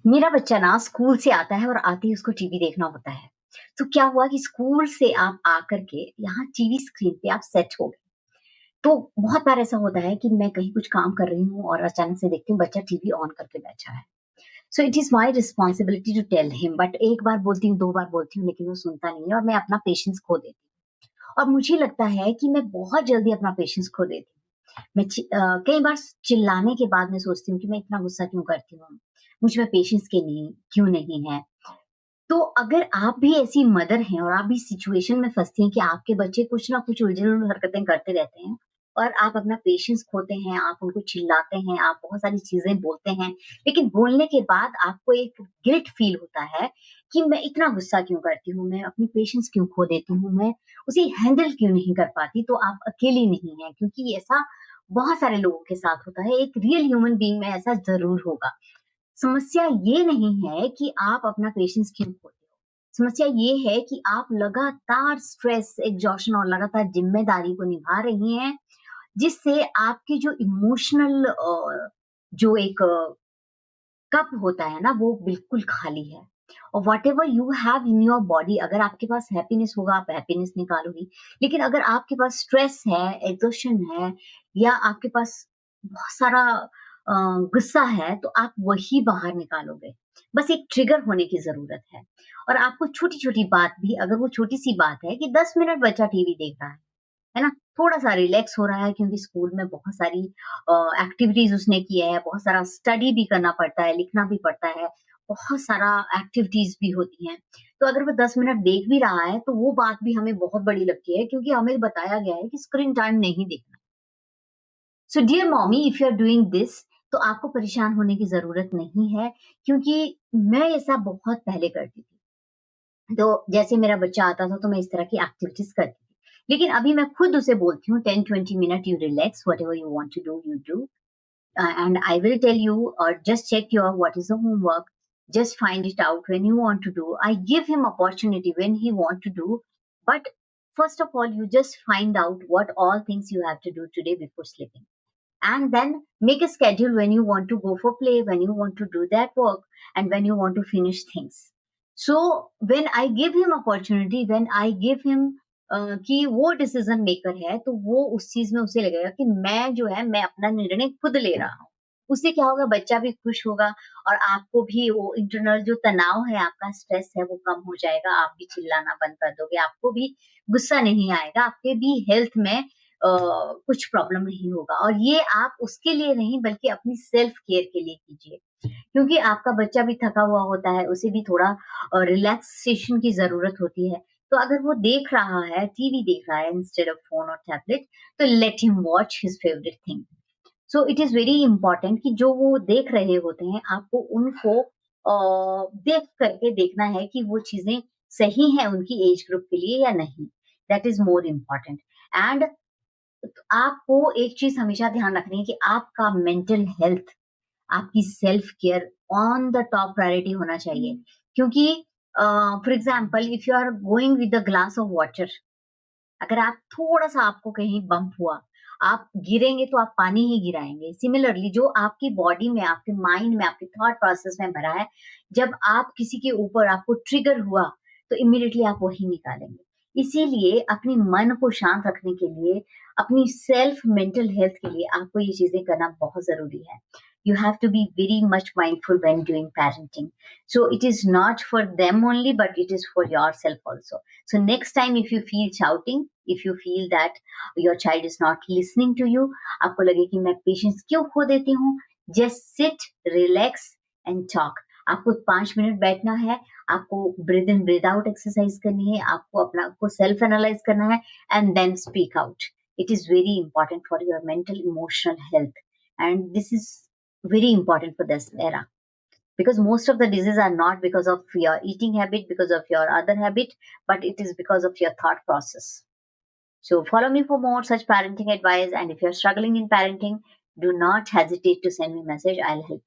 मेरा बच्चा ना स्कूल से आता है और आते ही उसको टीवी देखना होता है। तो क्या हुआ कि स्कूल से आप आकर के यहाँ टीवी स्क्रीन पे आप सेट हो गए। तो बहुत बार ऐसा होता है कि मैं कहीं कुछ काम कर रही हूँ और अचानक से देखती हूँ बच्चा टीवी ऑन करके बैठा है। So it is my responsibility to tell him, but एक बार बोलती हूँ, 2 बार बोलती हूँ, लेकिन वो सुनता नहीं है और मैं अपना पेशेंस खो देती हूँ। और मुझे लगता है कि मैं बहुत जल्दी अपना पेशेंस खो देती हूँ। कई बार चिल्लाने के बाद मैं सोचती हूँ कि मैं इतना गुस्सा क्यों करती हूँ? मुझ में पेशेंस क्यों नहीं है? तो अगर आप भी ऐसी मदर हैं और आप भी सिचुएशन में फँसती हैं कि आपके बच्चे कुछ ना कुछ उलझन-उलझन हरकतें करते रहते हैं और आप अपना पेशेंस खोते हैं, आप उनको चिल्लाते हैं, आप बहुत सारी चीज़ें बोलते हैं, लेकिन बोलने के बाद आपको एक गिल्ट फ़ील होता है कि मैं इतना गुस्सा क्यों करती हूँ, मैं अपनी पेशेंस क्यों खो देती हूँ, मैं उसे हैंडल क्यों नहीं कर पाती, तो आप अकेली नहीं हैं, क्योंकि ऐसा बहुत सारे लोगों के साथ होता है। एक रियल ह्यूमन बीइंग में ऐसा ज़रूर होगा। समस्या ये नहीं है कि आप अपना पेशेंस क्यों खोते हो। समस्या ये है कि आप लगातार स्ट्रेस, एग्ज़ॉशन और लगातार ज़िम्मेदारी को निभा रही हैं, जिससे आपकी जो इमोशनल जो एक कप होता है ना, वो बिल्कुल खाली है। और whatever you have in your body, अगर आपके पास हैप्पीनेस होगा, आप हैप्पीनेस निकालोगी। लेकिन अगर आपके पास स्ट्रेस है, एग्ज़ॉशन है या आपके पास बहुत सारा गुस्सा है, तो आप वही बाहर निकालोगे। बस एक ट्रिगर होने की ज़रूरत है। और आपको छोटी-छोटी बात भी, अगर वो छोटी-सी बात है कि 10 मिनट बच्चा टीवी देख रहा है ना? थोड़ा-सा रिलैक्स हो रहा है क्योंकि स्कूल में बहुत सारी एक्टिविटीज़ उसने किए हैं, बहुत सारा स्टडी भी करना पड़ता है, लिखना भी पड़ता है, बहुत सारा एक्टिविटीज़ भी होती हैं। तो अगर वो 10 मिनट देख भी रहा है, तो वो बात भी हमें बहुत बड़ी लगती है क्योंकि हमें बताया गया है कि स्क्रीन टाइम नहीं देखना। So dear mummy, if you are doing this, तो आपको परेशान होने की ज़रूरत नहीं है, क्योंकि मैं ऐसा बहुत पहले करती थी। तो जैसे मेरा बच्चा आता था तो मैं इस तरह की एक्टिविटीज़ करती थी। लेकिन अभी मैं खुद उसे बोलती हूँ 10-20 minute you relax, whatever you want to do you do, and I will tell you, or just check your what is the homework, just find it out when you want to do. I give him opportunity when he want to do, but first of all you just find out what all things you have to do today before sleeping, and then make a schedule when you want to go for play, when you want to do that work, and when you want to finish things. So when I give him opportunity, when I give him कि वो decision maker है, तो वो उस चीज में उसे लगेगा कि मैं जो है मैं अपना निर्णय खुद ले रहा हूँ। उससे क्या होगा, बच्चा भी खुश होगा और आपको भी वो इंटरनल जो तनाव है, आपका स्ट्रेस है, वो कम हो जाएगा। आप भी चिल्लाना बंद कर दोगे, आपको भी गुस्सा नहीं आएगा, आपके भी हेल्थ में कुछ प्रॉब्लम नहीं होगा। और ये आप उसके लिए नहीं बल्कि अपनी सेल्फ केयर के लिए कीजिए, क्योंकि आपका बच्चा भी थका हुआ होता है, उसे भी थोड़ा रिलैक्सेशन की ज़रूरत होती है। तो अगर वो देख रहा है, टीवी देख रहा है इंस्टेड ऑफ फ़ोन और टैबलेट, तो let him watch his favourite thing. So it is very important कि जो वो देख रहे होते हैं, आपको उनको देख करके देखना है कि वो चीज़ें सही हैं उनकी एज ग्रुप के लिए या नहीं। That is more important. And आपको एक चीज़ हमेशा ध्यान रखनी है कि आपका मेंटल हेल्थ, आपकी self care on the top priority होना चाहिए। क्योंकि for example if you are going with a glass of water, अगर आप थोड़ा-सा आपको कहीं बम्प हुआ, आप गिरेंगे तो आप पानी ही गिराएँगे। सिमिलरली जो आपकी बॉडी में, आपके माइंड में, आपके थॉट प्रोसेस में भरा है, जब आप किसी के ऊपर आपको ट्रिगर हुआ, तो इमीडिएटली आप वही निकालेंगे। इसीलिए अपने मन को शांत रखने के लिए, अपनी सेल्फ मेंटल हेल्थ के लिए आपको ये चीज़ें करना बहुत ज़रूरी है। You have to be very much mindful when doing parenting. So it is not for them only, but it is for yourself also. So next time if you feel shouting, if you feel that your child is not listening to you, आपको लगे कि मैं patience क्यों खो देती हूँ, just sit, relax and talk. आपको 5 minute बैठना है, आपको breathe in breathe out exercise करनी है, आपको अपना आपको सेल्फ एनालाइज करना है and then speak out. It is very important for your mental emotional health, and this is very important for this era, because most of the diseases are not because of your eating habit, because of your other habit, but it is because of your thought process. So follow me for more such parenting advice, and if you're struggling in parenting, do not hesitate to send me a message. I'll help you.